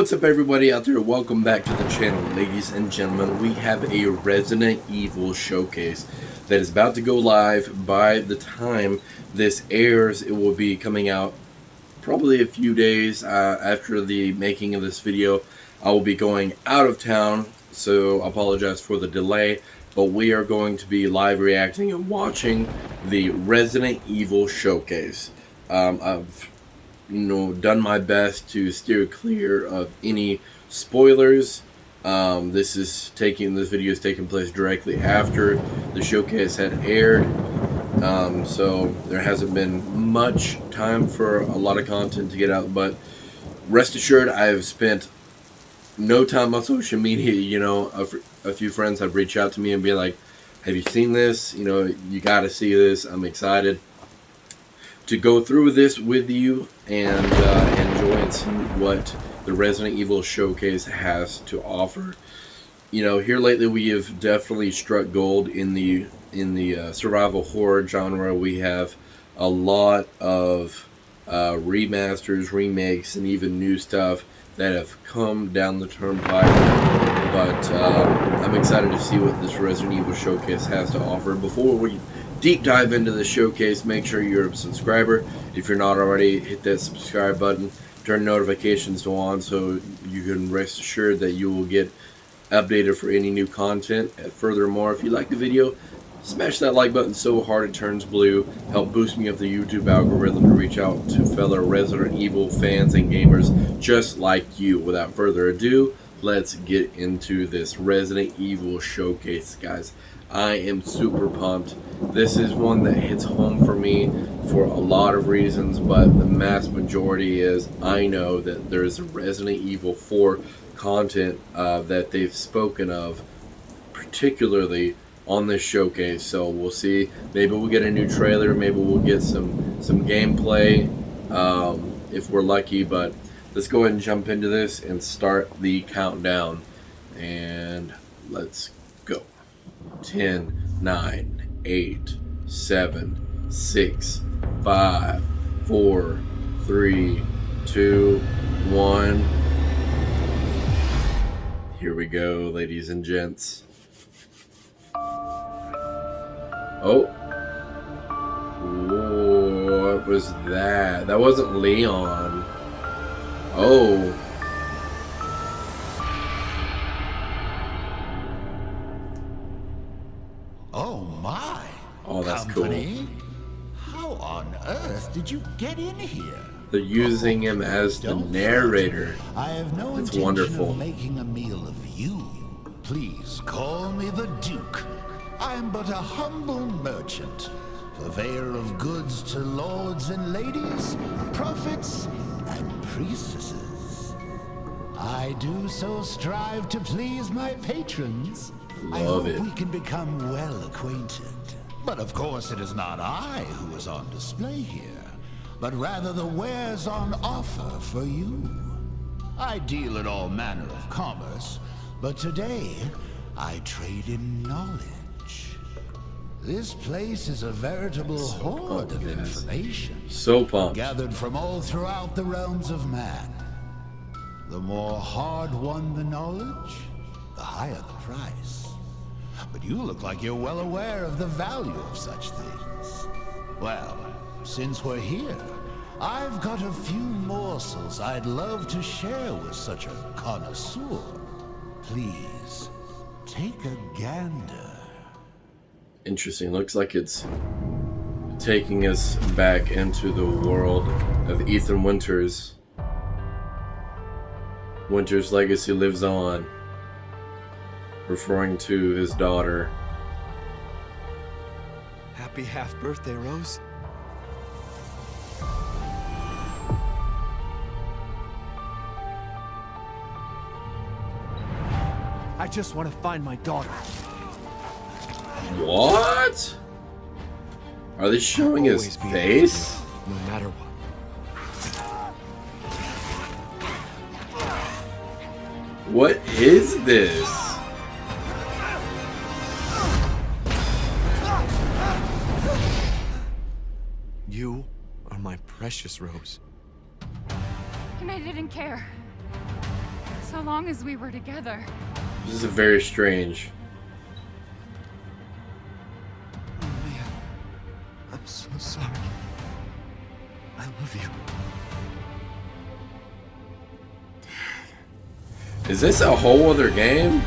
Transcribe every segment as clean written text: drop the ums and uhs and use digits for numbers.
What's up, everybody out there? Welcome back to the channel, ladies and gentlemen. We have a Resident Evil showcase that is about to go live. By the time this airs, it will be coming out probably a few days after the making of this video. I will be going out of town, so I apologize for the delay, but we are going to be live reacting and watching the Resident Evil showcase. I've done my best to steer clear of any spoilers. This video is taking place directly after the showcase had aired, so there hasn't been much time for a lot of content to get out, but rest assured I have spent no time on social media. A few friends have reached out to me and be like, have you seen this? You gotta see this. I'm excited to go through this with you and enjoy and see what the Resident Evil showcase has to offer. Here lately we have definitely struck gold in the survival horror genre. We have a lot of remasters, remakes, and even new stuff that have come down the turnpike. But I'm excited to see what this Resident Evil showcase has to offer. Before we deep dive into the showcase, make sure you're a subscriber. If you're not already, hit that subscribe button, turn notifications to on so you can rest assured that you will get updated for any new content. And furthermore, if you like the video, smash that like button so hard it turns blue. Help boost me up the YouTube algorithm to reach out to fellow Resident Evil fans and gamers just like you. Without further ado, let's get into this Resident Evil showcase, guys. I am super pumped. This is one that hits home for me for a lot of reasons, but the mass majority is I know that there is a Resident Evil 4 content that they've spoken of, particularly on this showcase. So we'll see. Maybe we'll get a new trailer. Maybe we'll get some gameplay if we're lucky. But let's go ahead and jump into this and start the countdown. And let's go. 10, 9, 8, 7, 6, 5, 4, 3, 2, 1. Here we go, ladies and gents. Oh. What was that? That wasn't Leon. Oh. Oh my! Oh, that's Company? cool. How on earth did you get in here? They're using him as the Don't narrator. fret. I have no It's intention wonderful. of making a meal of you. Please call me the Duke. I am but a humble merchant, purveyor of goods to lords and ladies, prophets and priestesses. I do so strive to please my patrons. I hope we can become well acquainted. But of course it is not I who is on display here, but rather the wares on offer for you. I deal in all manner of commerce, but today I trade in knowledge. This place is a veritable hoard of information. So pumped. Gathered from all throughout the realms of man. The more hard-won the knowledge, the higher the price. But you look like you're well aware of the value of such things. Well, since we're here, I've got a few morsels I'd love to share with such a connoisseur. Please, take a gander. Interesting. Looks like it's taking us back into the world of Ethan Winters. Winters' legacy lives on, referring to his daughter. Happy half-birthday, Rose. I just want to find my daughter. What? Are they showing his Always be face? no matter what. What is this? You are my precious Rose. And I didn't care. long as we were together. This is very strange. Oh man, I'm so sorry. I love you. Is this a whole other game?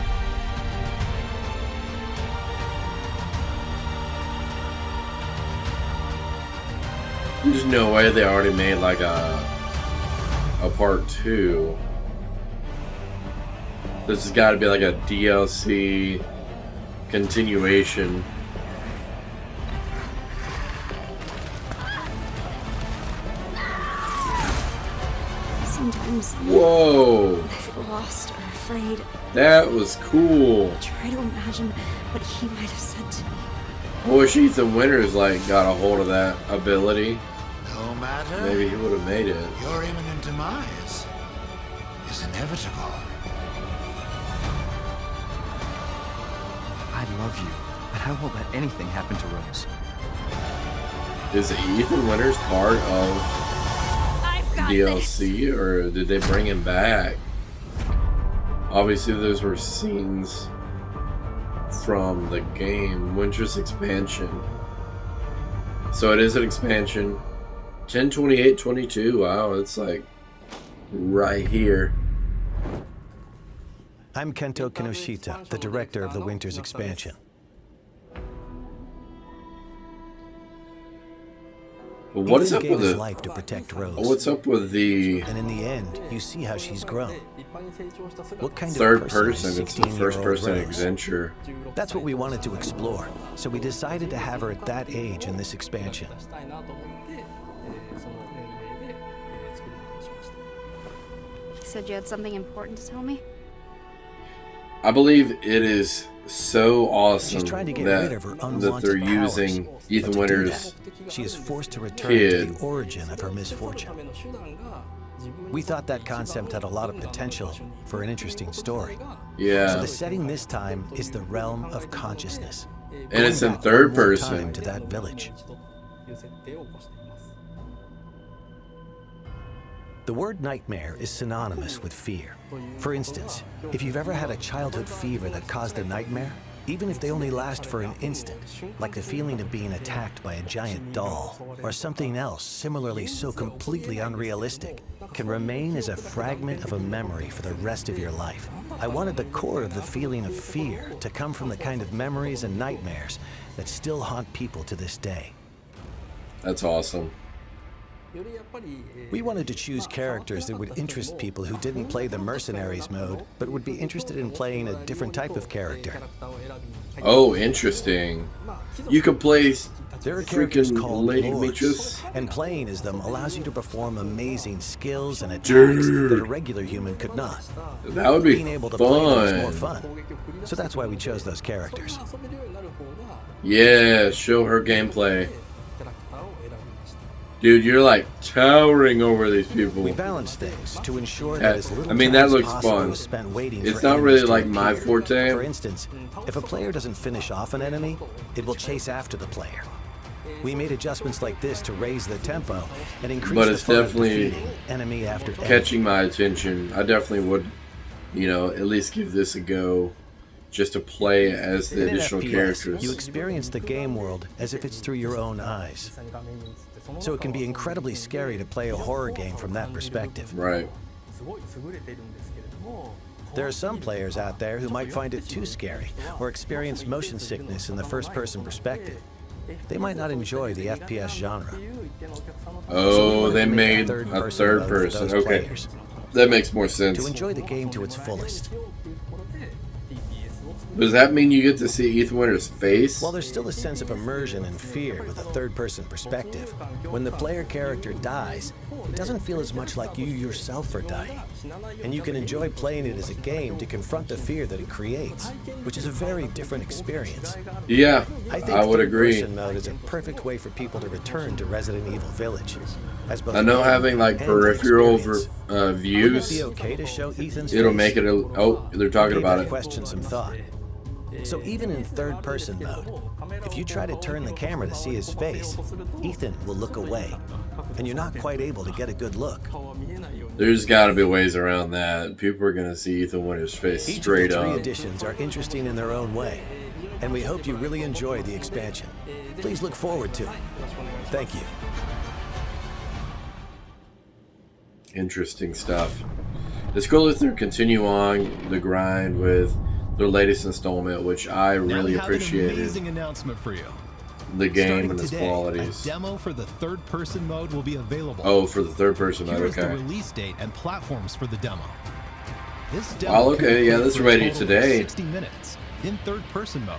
There's no way they already made like a part 2. This has got to be like a DLC continuation. Sometimes Whoa, I feel lost or afraid. that was cool. Try to imagine what he might have said to me. I wish Ethan Winters like got a hold of that ability. No matter. Maybe he would have made it. Your imminent demise is inevitable. I love you, and I won't let anything happen to Rose. Is Ethan Winters part of I've got DLC, or did they bring him back? Obviously, those were scenes from the game, Winter's expansion. So it is an expansion. 10/28/22. Wow, it's like right here. I'm Kento Kinoshita, the director of the Winter's expansion. But what is Ethan up gave with his the? life to protect Rose. What's up with the And in the end, you see how she's grown. What kind third of person? is It's the 16-year-old first-person Rose? adventure. That's what we wanted to explore, so we decided to have her at that age in this expansion. He said you had something important to tell me? I believe it is so awesome She's trying to get that, rid of her that unwanted they're powers. using But Ethan to do Winters. that, she is forced to return kid. to the origin of her misfortune. We thought that concept had a lot of potential for an interesting story. So Yeah, the setting this time is the realm of consciousness. and it's in Going back third one more person. time to that village. The word nightmare is synonymous with fear. For instance, if you've ever had a childhood fever that caused a nightmare, even if they only last for an instant, like the feeling of being attacked by a giant doll, or something else similarly so completely unrealistic, can remain as a fragment of a memory for the rest of your life. I wanted the core of the feeling of fear to come from the kind of memories and nightmares that still haunt people to this day. That's awesome. We wanted to choose characters that would interest people who didn't play the Mercenaries mode, but would be interested in playing a different type of character. Oh, interesting. You could play There are characters freaking called Lady lords, Demetrius. and playing as them allows you to perform amazing skills and attacks Dude. that a regular human could not. That would be Being able to play them is more fun. fun. So that's why we chose those characters. Yeah, show her gameplay. Dude, you're like towering over these people. We balanced things to ensure Yeah, that as little I mean, time that as looks possible fun. was spent waiting It's for not enemies really to like my appear. forte. For instance, if a player doesn't finish off an enemy, it will chase after the player. We made adjustments like this to raise the tempo and increase But the it's fun of definitely defeating enemy after enemy. Catching my attention. I definitely would, at least give this a go, just to play as the In an additional FPS, characters. you experience the game world as if it's through your own eyes. So it can be incredibly scary to play a horror game from that perspective. Right. There are some players out there who might find it too scary or experience motion sickness in the first-person perspective. They might not enjoy the FPS genre. Oh, they made a third-person third mode for person. those Okay. players. That makes more sense. To enjoy the game to its fullest. Does that mean you get to see Ethan Winters' face? While there's still a sense of immersion and fear with a third-person perspective, when the player character dies, it doesn't feel as much like you yourself are dying. And you can enjoy playing it as a game to confront the fear that it creates, which is a very different experience. Yeah, I think I would agree. third-person mode is a perfect way for people to return to Resident Evil Village. As both I know fun having like and peripheral experience. Wouldn't it views, be okay to show Ethan's it'll face? make it. Oh, they're talking Give about that it. question some thought. So even in third-person mode, if you try to turn the camera to see his face, Ethan will look away, and you're not quite able to get a good look. There's got to be ways around that. People are going to see Ethan Winters' face Each straight of the 3 up. editions are interesting in their own way, and we hope you really enjoy the expansion. Please look forward to it. Thank you. Interesting stuff. It's cool if they continue on the grind with their latest installment, which I really appreciated. An amazing announcement for you. The game Starting and its today, qualities. A demo for the third-person mode will be available. Oh, for the third-person mode, Here is the okay. release date and platforms for the demo. This demo Oh, okay, yeah, can that's play for a ready total of today. 60 minutes in third-person mode,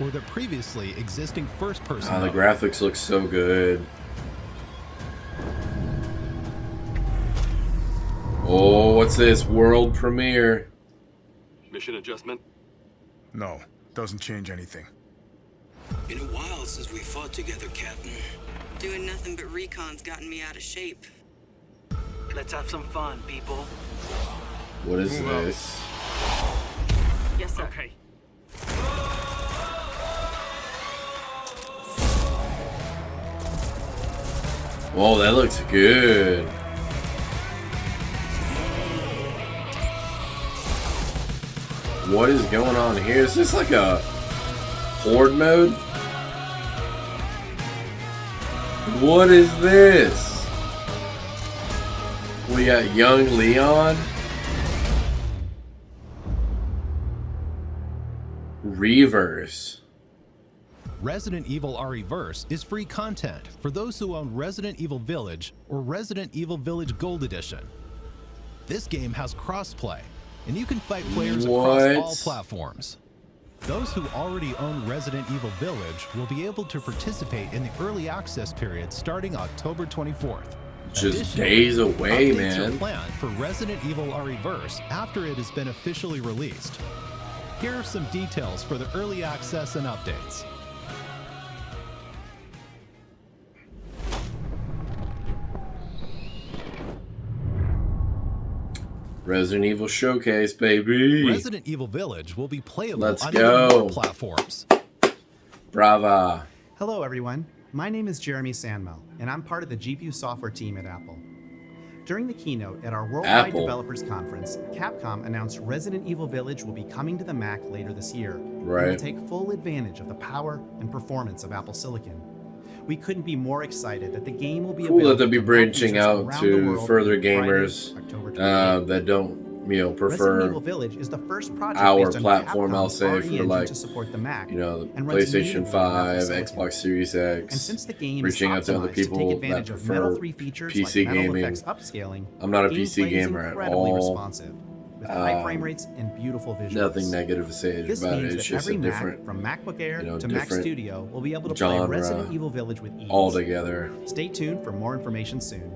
or the previously existing first-person Oh, the mode. graphics look so good. Oh, what's this? World premiere. Mission adjustment? No, doesn't change anything. Been a while since we fought together, Captain. Doing nothing but recon's gotten me out of shape. Let's have some fun, people. What is this? Yes, sir. Okay. Oh, that looks good. What is going on here? Is this like a horde mode? What is this? We got young Leon. Reverse. Resident Evil RE-Verse is free content for those who own Resident Evil Village or Resident Evil Village Gold Edition. This game has crossplay, and you can fight players across all platforms. Those who already own Resident Evil Village will be able to participate in the early access period starting October 24th. Just days away, updates man. are planned for Resident Evil RE-Verse after it has been officially released. Here are some details for the early access and updates. Resident Evil Showcase, baby. Resident Evil Village will be playable Let's on go. more platforms. Brava. Hello everyone, my name is Jeremy Sandmel, and I'm part of the GPU software team at Apple. During the keynote at our Worldwide Apple. Developers Conference, Capcom announced Resident Evil Village will be coming to the Mac later this year. Right. And will take full advantage of the power and performance of Apple Silicon. We couldn't be more excited that the game will be Cool available that they'll be to Mac branching users out around the to world further Friday, gamers October 28th. that don't, Resident prefer Evil Village is the first project our based on platform, I'll Capcom's say, RE for engine like, to support the Mac, the and runs PlayStation natively on Apple 5, Silicon. Xbox Series X. And since the game reaching out is to other optimized to people take that advantage of Metal prefer 3 features PC like Metal gaming. Effects upscaling, I'm not a gameplay PC is gamer at incredibly all. responsive, with high frame rates and beautiful visuals. Nothing negative to say This about it. means It's that just a every Mac, different, from MacBook Air to Mac different Studio, will be able to play genre Resident Evil Village with ease. altogether. Stay tuned for more information soon.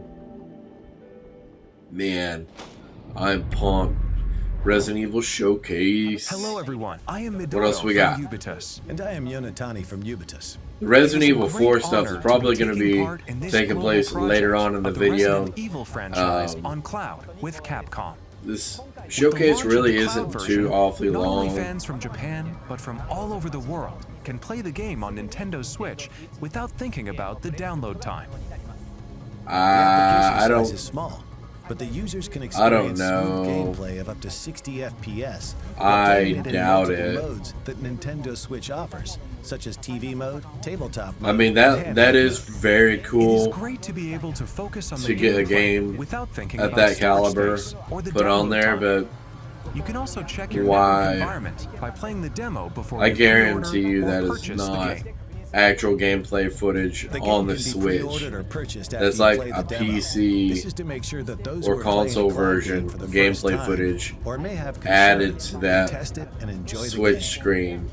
Man, I'm pumped. Resident Evil Showcase. Hello, everyone. I am Midoro What else we got? from Ubitus. And I am Yonatani from Ubitus. The Resident It is a Evil great 4 stuff honor is probably to going be to taking be part in this taking global place later project on in the of video. Resident Evil franchise on cloud with Capcom. This With the showcase launch of really the cloud isn't version, too awfully not long. only fans from Japan, but from all over the world can play the game on Nintendo Switch without thinking about the download time. The application I size don't. is small, but the users can I don't experience know. smooth gameplay of up to 60 FPS. I while playing it in doubt multiple it. modes that Nintendo Switch offers, such as TV mode, tabletop mode. I mean and that handheld is mode. very It is cool great to be able to focus on to the get a gameplay game without thinking at about that storage caliber space or the put on download there, time. but You can also check your Why? network environment by playing the demo before I you pre-order guarantee you or that is purchase the not game. actual gameplay footage The game on the can be Switch. pre-ordered or purchased after That's you like play a the demo. PC This is to make sure that those or who are playing a console cloud game version for the first gameplay time footage or may have added concerns to can that test it and enjoy the Switch game. screen.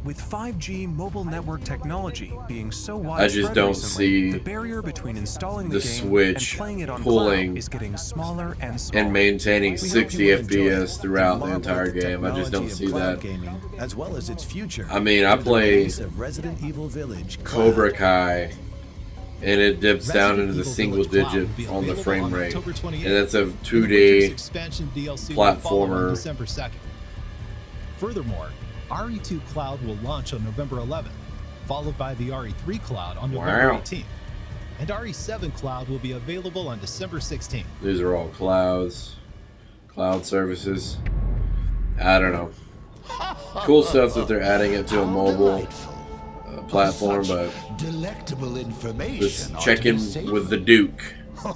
With 5G mobile network technology being so I widespread just don't recently, see the barrier between installing the the game Switch and playing it on pulling cloud is getting smaller and smaller. and maintaining We hope 60 you will enjoy FPS it throughout and the marvel entire at the game. I just don't technology see of cloud that. gaming, as well as its future. I mean, I through the play release of Resident Evil Village Cobra Kai, and it dips down Resident into the Evil single Village Cloud digit will be on the available frame on rate, October 28th, and that's a and the 2D Witcher's expansion DLC will follow on platformer. December 2nd. Furthermore, RE2 Cloud will launch on November 11th, followed by the RE3 Cloud on November Wow. 18th. and RE7 Cloud will be available on December 16th. These are all clouds. Cloud services. I don't know. Cool stuff that they're adding it to a mobile platform, but delectable information. let's check in with the Duke.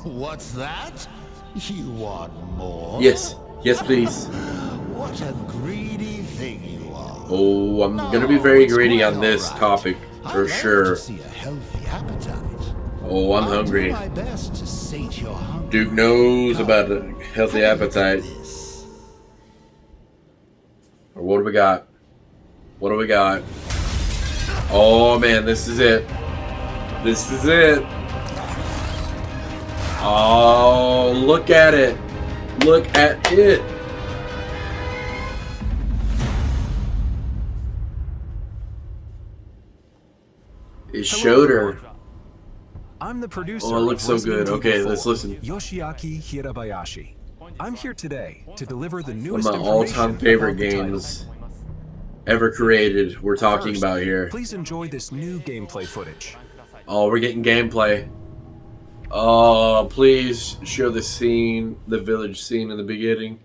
What's that? You want more? Yes. Yes, please. What a greedy thing you are. Oh, I'm gonna be very greedy on this topic for sure. See a healthy appetite. Oh, I'm hungry. I'll do my best to sate your hunger. Duke knows about a healthy appetite. Or what do we got? What do we got? Oh man, this is it. This is it. Oh, look at it. Look at it. It showed her. I'm the producer. Oh, it looks so good. Okay, let's listen. Yoshiaki Hirabayashi. I'm here today to deliver the One newest of my all-time favorite about the title. games ever created. We're talking First, about here. Please enjoy this new gameplay footage. Oh, we're getting gameplay. Oh, please show the scene, the village scene in the beginning.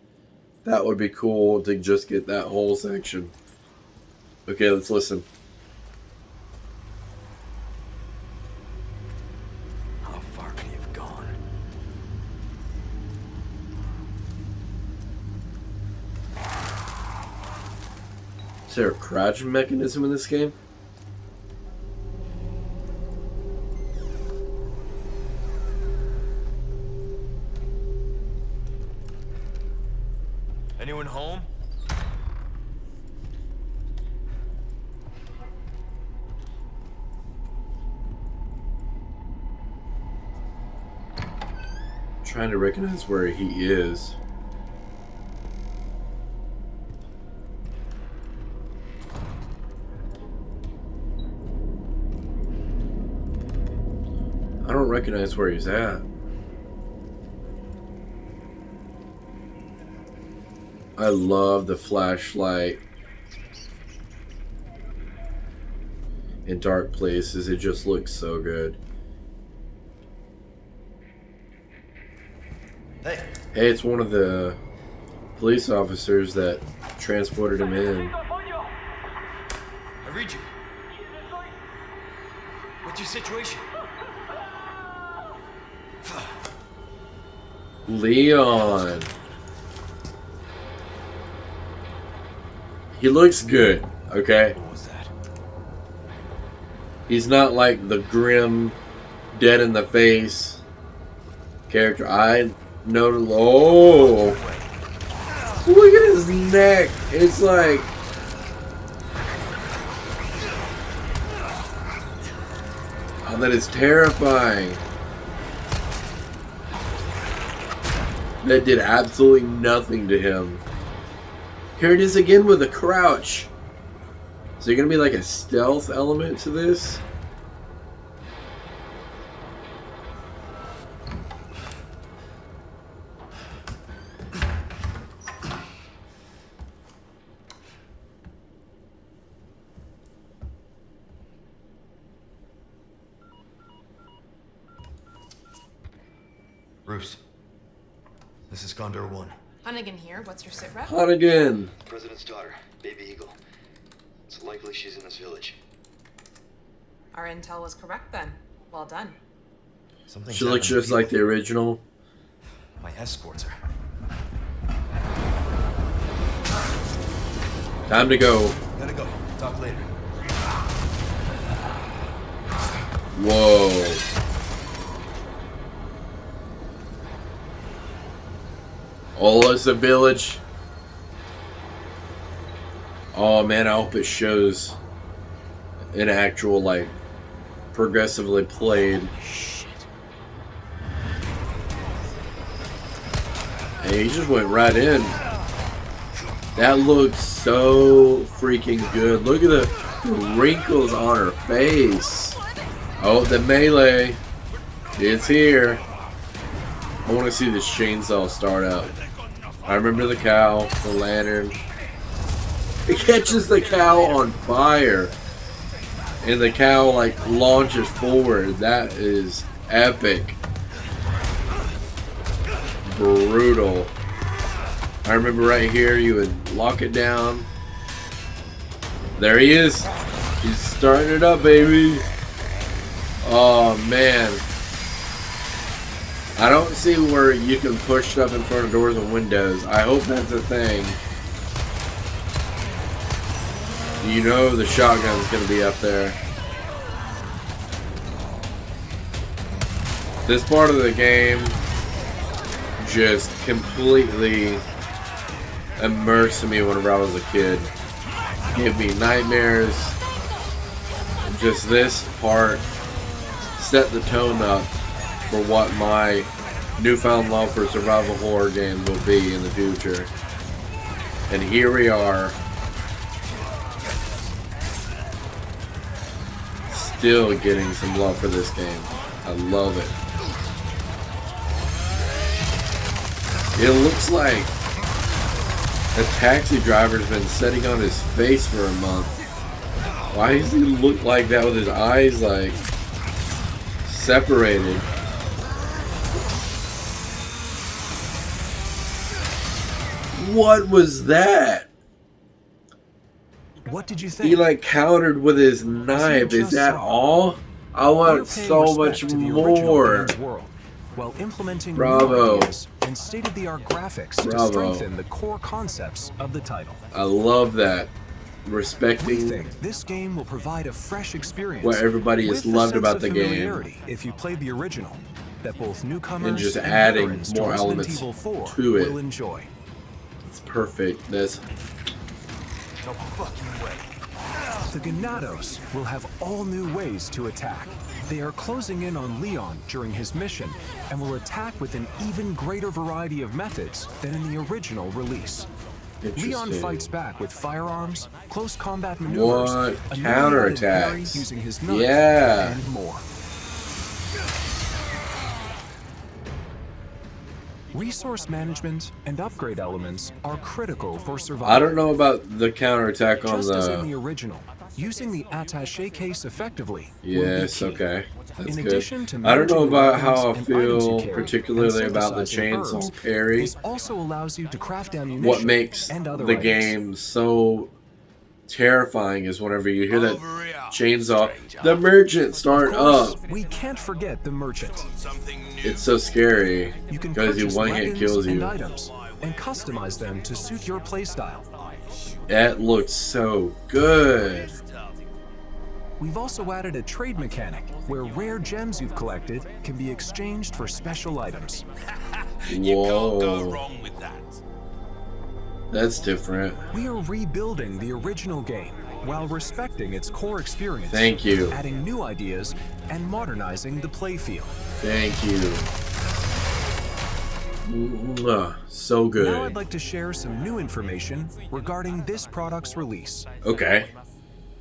That would be cool to just get that whole section. Okay, let's listen. How far can you have gone? Is there a crouching mechanism in this game? Anyone home? Trying to recognize where he is. I don't recognize where he's at. I love the flashlight in dark places. It just looks so good. Hey. Hey, it's one of the police officers that transported him in. I read you. What's your situation? Leon. He looks good, okay? What was that? He's not like the grim, dead in the face character. I know. Oh, look at his neck. It's like. Oh, that is terrifying. That did absolutely nothing to him. Here it is again with a crouch. Is there going to be like a stealth element to this? Bruce. This is Condor 1. Hunnigan here. What's your sit rep? Hunnigan. President's daughter, Baby Eagle. It's likely she's in this village. Our intel was correct then. Well done. She looks just like the original. My escorts her. Time to go. Gotta go. Talk later. Whoa. Oh, it's a village. Oh man, I hope it shows an actual, like, progressively played. Hey, he just went right in. That looks so freaking good. Look at the wrinkles on her face. Oh, the melee. It's here. I want to see this chainsaw start up. I remember the cow, the lantern. It catches the cow on fire. And the cow, like, launches forward. That is epic. Brutal. I remember right here, you would lock it down. There he is. He's starting it up, baby. Oh, man. I don't see where you can push stuff in front of doors and windows. I hope that's a thing. You know the shotgun's going to be up there. This part of the game just completely immersed me whenever I was a kid. Give me nightmares. Just this part set the tone up for what my newfound love for survival horror games will be in the future. And here we are. Still getting some love for this game. I love it. It looks like a taxi driver's been sitting on his face for a month. Why does he look like that with his eyes like separated? What was that? What did you think? He like countered with his knife. Is that all? I want so much more. While implementing Bravo. new ideas and state-of-the-art graphics to strengthen the core concepts of the title. I love that. Respecting We think this game will provide a fresh experience. what everybody has loved about the game. Familiarity if you played the original, that both newcomers And just adding veterans more to elements Resident Evil 4 to it. will enjoy. It's perfect. That's No fucking way. The Ganados will have all new ways to attack. They are closing in on Leon during his mission and will attack with an even greater variety of methods than in the original release. Leon fights back with firearms, close combat maneuvers, what a counterattacks? parry using his knife, Yeah. and more. Resource management and upgrade elements are critical for survival. I don't know about the counterattack on Just as in the. the original, using the attaché case effectively. Yes, okay. That's In good. addition to I don't know managing the about how I weapons and items you feel carry particularly and about the synthesizing chainsaw herbs. parry. This also allows you to craft ammunition What makes and other the items. game so terrifying is whenever you hear that chainsaw, the merchant start up. We can't forget the merchant. It's so scary You can because he purchase one hit weapons kills and you. items and customize them to suit your playstyle. That looks so good. We've also added a trade mechanic where rare gems you've collected can be exchanged for special items. Whoa. That's different. We are rebuilding the original game while respecting its core experience. Thank you. Adding new ideas and modernizing the playfield. Thank you. So good. Now I'd like to share some new information regarding this product's release. Okay.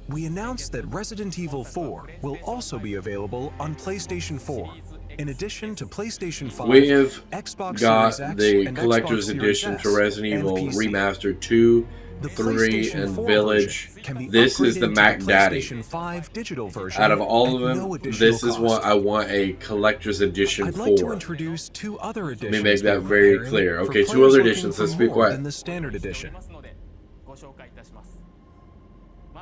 We announced that Resident Evil 4 will also be available on PlayStation 4. In addition to PlayStation 5, We have Xbox got Series X the and collector's Xbox Series edition S to Resident and Evil PC. Remastered 2, The 3, PlayStation and 4 Village. version can be This is the upgraded Mac to the Daddy. PlayStation 5 digital version Out of all of at them, no additional this is cost. what I want a collector's edition I'd like to for. introduce two other Let editions. me make that we're very preparing clear. for Okay, two players other looking editions. for Let's be more quiet. than the standard edition.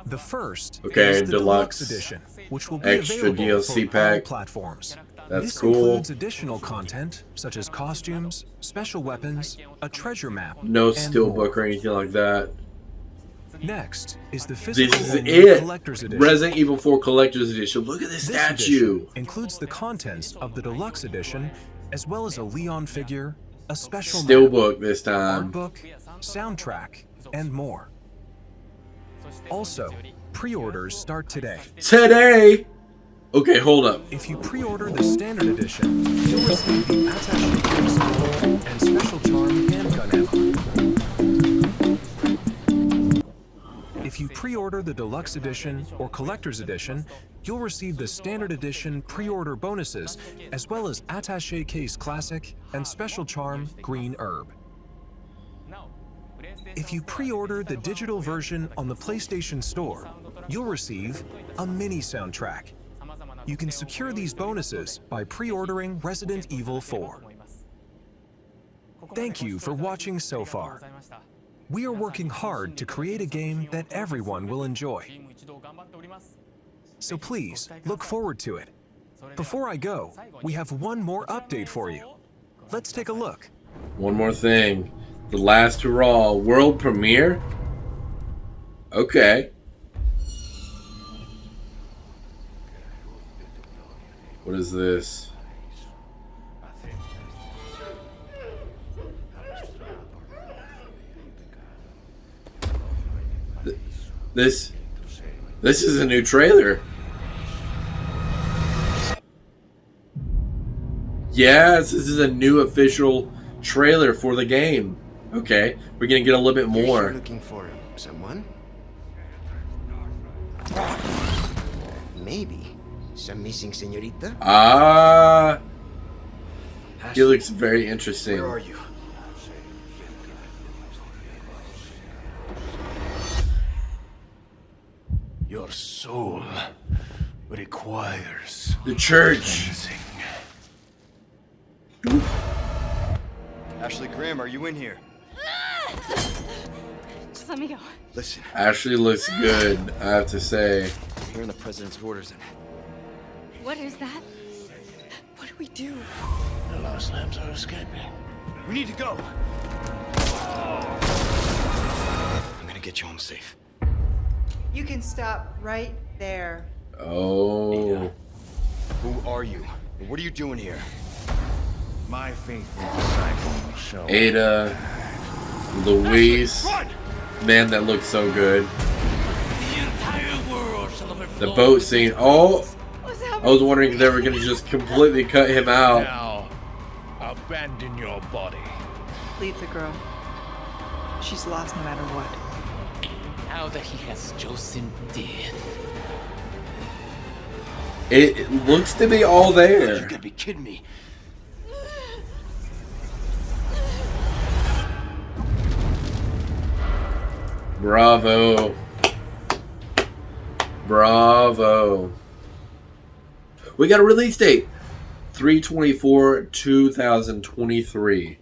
The first Okay, is the deluxe edition, which will be extra available DLC for pack. all platforms. That's this cool. includes additional content such as costumes, special weapons, a treasure map, No and steelbook more. or anything like that. Next is the This physical is only it. collector's edition. Resident Evil 4 collector's edition. Look at this This statue. edition includes the contents of the deluxe edition, as well as a Leon figure, a special map, Steelbook this art time. book, soundtrack, and more. Also, pre-orders start today. Today. Okay, hold up. If you pre-order the standard edition, you'll receive the attaché case and special charm handgun ammo. If you pre-order the deluxe edition or collector's edition, you'll receive the standard edition pre-order bonuses, as well as attaché case classic and special charm green herb. If you pre-order the digital version on the PlayStation Store, you'll receive a mini soundtrack. You can secure these bonuses by pre-ordering Resident Evil 4. Thank you for watching so far. We are working hard to create a game that everyone will enjoy. So please, look forward to it. Before I go, we have one more update for you. Let's take a look. One more thing. The Last Hurrah world premiere? Okay. What is this? This is a new trailer. Yes, this is a new official trailer for the game. Okay, we're gonna get a little bit more. You're looking for someone? Maybe some missing señorita? Ah, he looks very interesting. Where are you? Your soul requires the church. Ashley Graham, are you in here? Just let me go. Listen. Ashley looks good, I have to say. I'm hearing the president's orders. What is that? What do we do? The lost lambs are escaping. We need to go. I'm gonna get you home safe. You can stop right there. Oh. Ada, who are you? What are you doing here? My faithful disciple shall. Ada, Luis, man, that looks so good. The boat scene. Oh, I was wondering if they were gonna just completely cut him out. Now, abandon your body. Leave the girl. She's lost no matter what. Now that he has chosen death. It looks to be all there. You gotta be kidding me. Bravo. Bravo. We got a release date. 3/24/2023.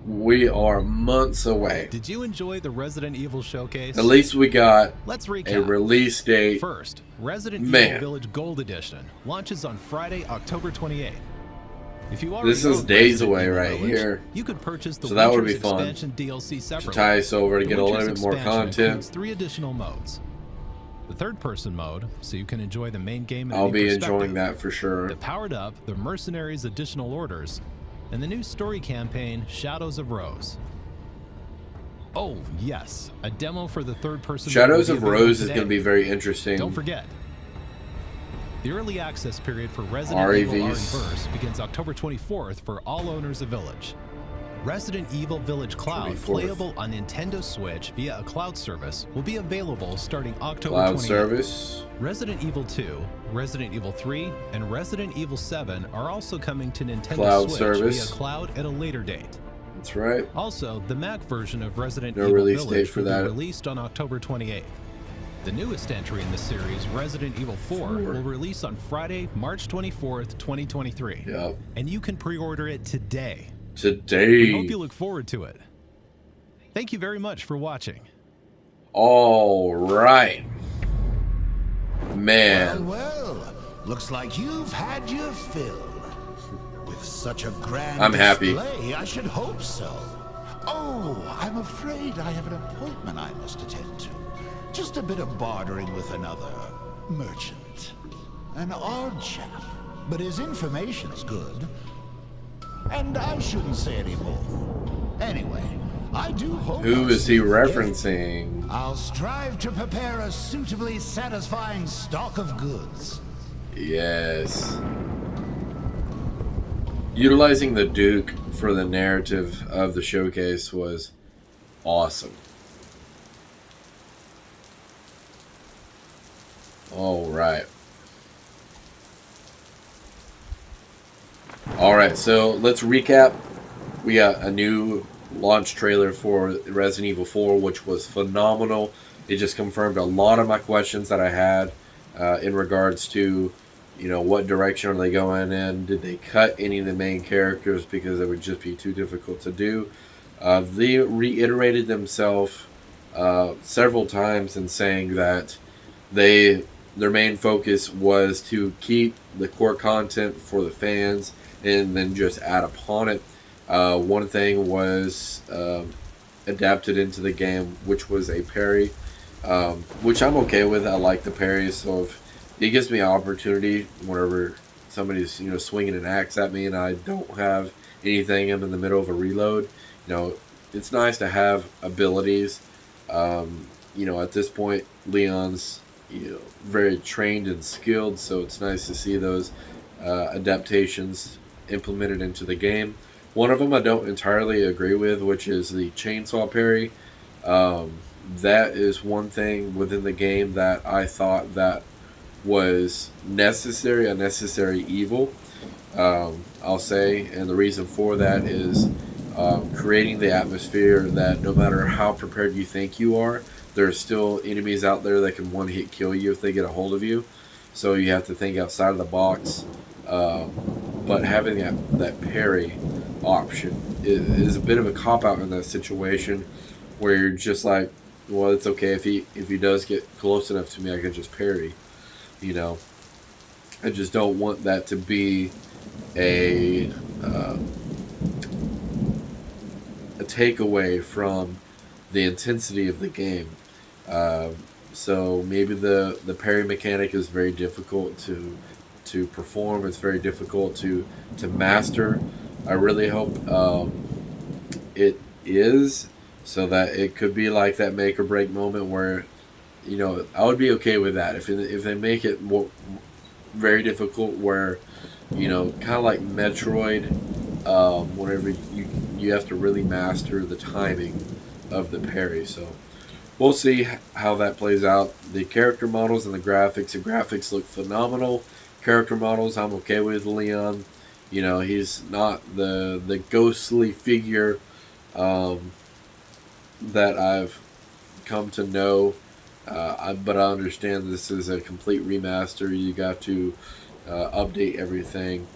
We are months away. Did you enjoy the Resident Evil showcase? At least we got Let's recap. a release date. First, Resident Man. Evil Village Gold Edition launches on Friday, October 28th. If you This is own days Resident away Evil right Village, here. You could purchase the So that would Winters be fun expansion DLC to separately. tie us over to The get a little Winters bit more expansion content. includes 3 additional modes. The third-person mode, so you can enjoy the main game in I'll a be perspective. enjoying that for sure. The Powered Up, the Mercenaries Additional Orders, and the new story campaign, Shadows of Rose. Oh, yes, a demo for the third-person Shadows mode of will be available Rose is today. going to be very interesting. Don't forget, the early access period for Resident Evil REverse begins October 24th for all owners of Village. Resident Evil Village Cloud, 24th. playable on Nintendo Switch via a cloud service, will be available starting October Cloud 28th. service. Resident Evil 2, Resident Evil 3, and Resident Evil 7 are also coming to Nintendo Cloud Switch service. via cloud at a later date. That's right. Also, the Mac version of Resident No Evil release Village date for will that. be released on October 28th. The newest entry in the series, Resident Evil 4, will release on Friday, March 24th, 2023. Yep. And you can pre-order it today. Today. We hope you look forward to it. Thank you very much for watching. All right. Man. Well, looks like you've had your fill. With such a grand I'm happy. display, I should hope so. Oh, I'm afraid I have an appointment I must attend to. Just a bit of bartering with another merchant. An odd chap, but his information's good. And I shouldn't say any more. Anyway, I do hope... Who is he referencing? I'll strive to prepare a suitably satisfying stock of goods. Yes. Utilizing the Duke for the narrative of the showcase was awesome. All right. All right, so let's recap. We got a new launch trailer for Resident Evil 4, which was phenomenal. It just confirmed a lot of my questions that I had in regards to, you know, what direction are they going in? Did they cut any of the main characters because it would just be too difficult to do? They reiterated themselves several times in saying that their main focus was to keep the core content for the fans and then just add upon it. One thing was adapted into the game, which was a parry, which I'm okay with. I like the parry, so if it gives me an opportunity whenever somebody's, you know, swinging an axe at me and I don't have anything, I'm in the middle of a reload, you know, it's nice to have abilities. You know, at this point, Leon's, you know, very trained and skilled, so it's nice to see those adaptations implemented into the game. One of them I don't entirely agree with, which is the chainsaw parry. That is one thing within the game that I thought that was necessary, a necessary evil, I'll say, and the reason for that is creating the atmosphere that no matter how prepared you think you are, there are still enemies out there that can one-hit kill you if they get a hold of you. So you have to think outside of the box. But having that parry option is a bit of a cop-out in that situation where you're just like, well, it's okay if he does get close enough to me, I can just parry. You know, I just don't want that to be a takeaway from the intensity of the game. So maybe the parry mechanic is very difficult to perform. It's very difficult to master. I really hope it is, so that it could be like that make or break moment where, you know, I would be okay with that if they make it more very difficult, where, you know, kind of like Metroid, whenever you have to really master the timing of the parry. So we'll see how that plays out. The character models and the graphics look phenomenal. Character models, I'm okay with Leon. You know, he's not the ghostly figure that I've come to know. But I understand this is a complete remaster. You got to update everything.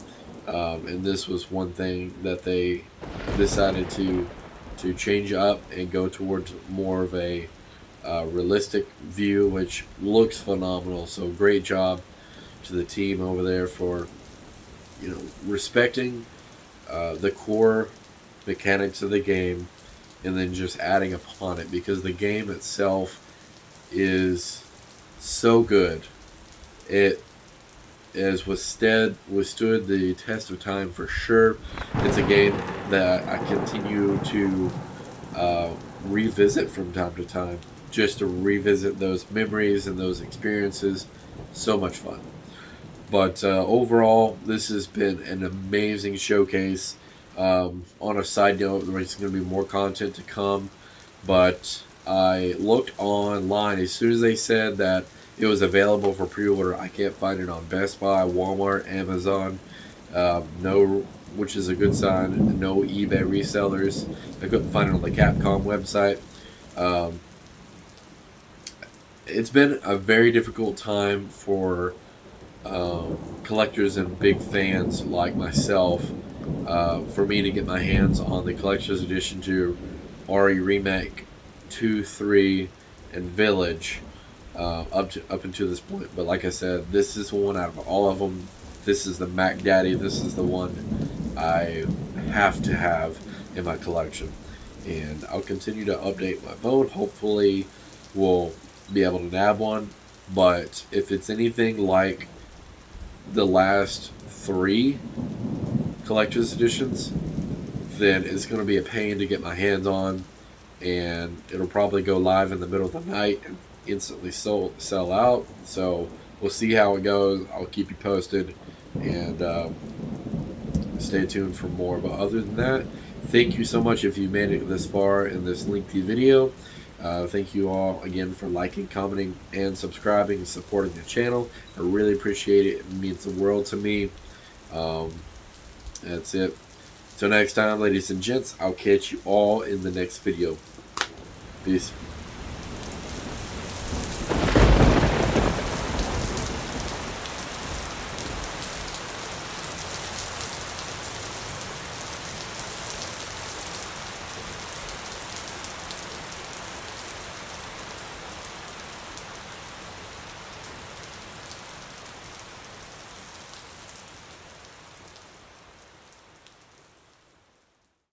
And this was one thing that they decided to change up and go towards more of a realistic view, which looks phenomenal. So great job to the team over there for, you know, respecting the core mechanics of the game and then just adding upon it, because the game itself is so good. It has withstood the test of time for sure. It's a game that I continue to revisit from time to time, just to revisit those memories and those experiences. So much fun. But overall, this has been an amazing showcase. On a side note, there's going to be more content to come, but I looked online as soon as they said that it was available for pre-order. I can't find it on Best Buy, Walmart, Amazon, no, which is a good sign. No eBay resellers. I couldn't find it on the Capcom website. It's been a very difficult time for collectors and big fans like myself, for me to get my hands on the collector's edition to RE Remake 2, 3, and Village, up until this point. But like I said, this is one out of all of them. This is the Mac Daddy. This is the one I have to have in my collection, and I'll continue to update my phone. Hopefully we'll be able to nab one, but if it's anything like the last 3 collector's editions, then it's going to be a pain to get my hands on, and it'll probably go live in the middle of the night and instantly sell out. So we'll see how it goes. I'll keep you posted, and stay tuned for more. But other than that, thank you so much if you made it this far in this lengthy video. Thank you all again for liking, commenting, and subscribing and supporting the channel. I really appreciate it. It means the world to me. That's it. Till next time, ladies and gents, I'll catch you all in the next video. Peace.